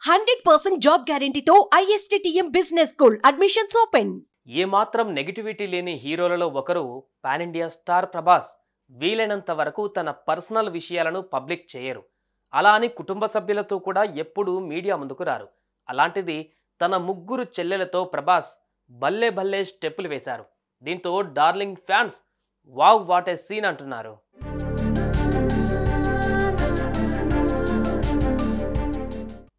100% job గ్యారెంటీతో ISTTM business school admissions open. ఏ మాత్రం నెగిటివిటీ లేని హీరోలలో ఒకరు పాన్ ఇండియా స్టార్ ప్రభాస్. వీలైనంత వరకు తన పర్సనల్ విషయాలను పబ్లిక్ చేయరు. అలా అని కుటుంబ సభ్యులతో కూడా ఎప్పుడూ మీడియా ముందుకు రారు. అలాంటిది తన ముగ్గురు చెల్లెలతో ప్రభాస్ భల్లే భల్లే స్టెప్పులు వేశారు. దీంతో darling fans wow what a scene అంటున్నారు.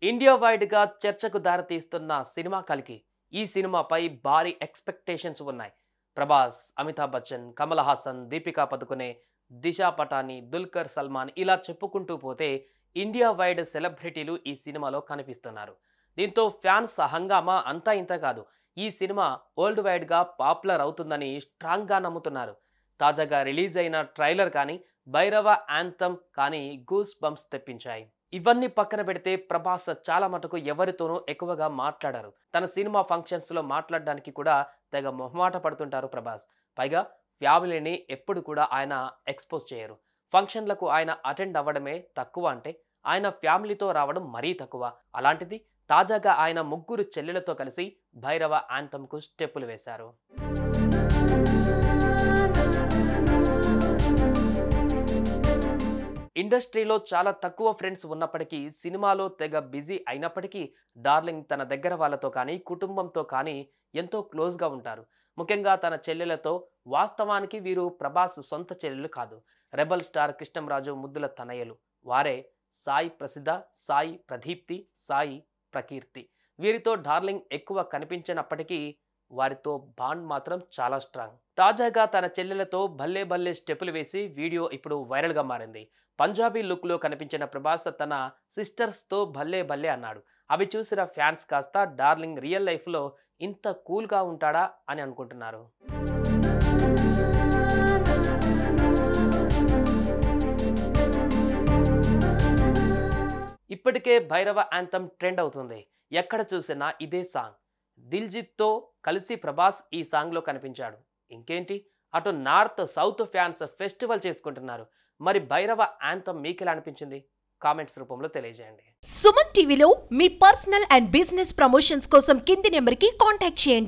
ఇండియా వైడ్గా చర్చకు దారితీస్తున్న సినిమా కలికి. ఈ సినిమాపై భారీ ఎక్స్పెక్టేషన్స్ ఉన్నాయి. ప్రభాస్, అమితాబ్ బచ్చన్, కమల్ హాసన్, దీపికా పదుకునే, దిశా పటాని, దుల్కర్ సల్మాన్ ఇలా చెప్పుకుంటూ పోతే ఇండియా వైడ్ సెలబ్రిటీలు ఈ సినిమాలో కనిపిస్తున్నారు. దీంతో ఫ్యాన్స్ హంగామా అంతా ఇంత కాదు. ఈ సినిమా వరల్డ్ వైడ్గా పాపులర్ అవుతుందని స్ట్రాంగ్గా నమ్ముతున్నారు. తాజాగా రిలీజ్ అయిన ట్రైలర్ కానీ, భైరవ యాంథమ్ కానీ గూస్ బంప్స్ తెప్పించాయి. ఇవన్నీ పక్కన పెడితే ప్రభాస్ చాలా మటుకు ఎవరితోనూ ఎక్కువగా మాట్లాడారు. తన సినిమా ఫంక్షన్స్లో మాట్లాడడానికి కూడా తెగ మొహమాట పడుతుంటారు ప్రభాస్. పైగా ఫ్యామిలీని ఎప్పుడు కూడా ఆయన ఎక్స్పోజ్ చేయరు. ఫంక్షన్లకు ఆయన అటెండ్ అవ్వడమే తక్కువ అంటే ఆయన ఫ్యామిలీతో రావడం మరీ తక్కువ. అలాంటిది తాజాగా ఆయన ముగ్గురు చెల్లెలతో కలిసి భైరవ యాంథమ్కు స్టెప్పులు వేశారు. ఇండస్ట్రీలో చాలా తక్కువ ఫ్రెండ్స్ ఉన్నప్పటికీ, సినిమాలో తెగ బిజీ అయినప్పటికీ డార్లింగ్ తన దగ్గర వాళ్ళతో కానీ, కుటుంబంతో కానీ ఎంతో క్లోజ్గా ఉంటారు. ముఖ్యంగా తన చెల్లెలతో. వాస్తవానికి వీరు ప్రభాస్ సొంత చెల్లెలు కాదు. రెబల్ స్టార్ కృష్ణంరాజు ముద్దుల తనయ్యలు. వారే సాయి ప్రసిద్ధ, సాయి ప్రదీప్తి, సాయి ప్రకీర్తి. వీరితో డార్లింగ్ ఎక్కువ కనిపించినప్పటికీ వారితో బాండ్ మాత్రం చాలా స్ట్రాంగ్. తాజాగా తన చెల్లెలతో భల్లే భల్లే స్టెప్పులు వేసి వీడియో ఇప్పుడు వైరల్గా మారింది. పంజాబీ లుక్లో కనిపించిన ప్రభాస్ తన సిస్టర్స్తో భల్లే భల్లే అన్నాడు. అవి చూసిన ఫ్యాన్స్ కాస్త డార్లింగ్ రియల్ లైఫ్లో ఇంత కూల్గా ఉంటాడా అని అనుకుంటున్నారు. ఇప్పటికే భైరవ యాంథమ్ ట్రెండ్ అవుతుంది. ఎక్కడ చూసినా ఇదే సాంగ్. దిల్జిత్తో కలిసి ప్రభాస్ ఈ సాంగ్లో కనిపించాడు. ఇంకేంటి, అటు నార్త్ సౌత్ ఫ్యాన్స్ ఫెస్టివల్ చేసుకుంటున్నారు. మరి భైరవ యాంథమ్ మీకెలా అనిపించింది? కామెంట్స్ రూపంలో తెలియజేయండి. సుమన్ టీవీలో మీ పర్సనల్ అండ్ బిజినెస్ ప్రమోషన్స్ కోసం కింది నెంబర్కి కాంటాక్ట్ చేయండి.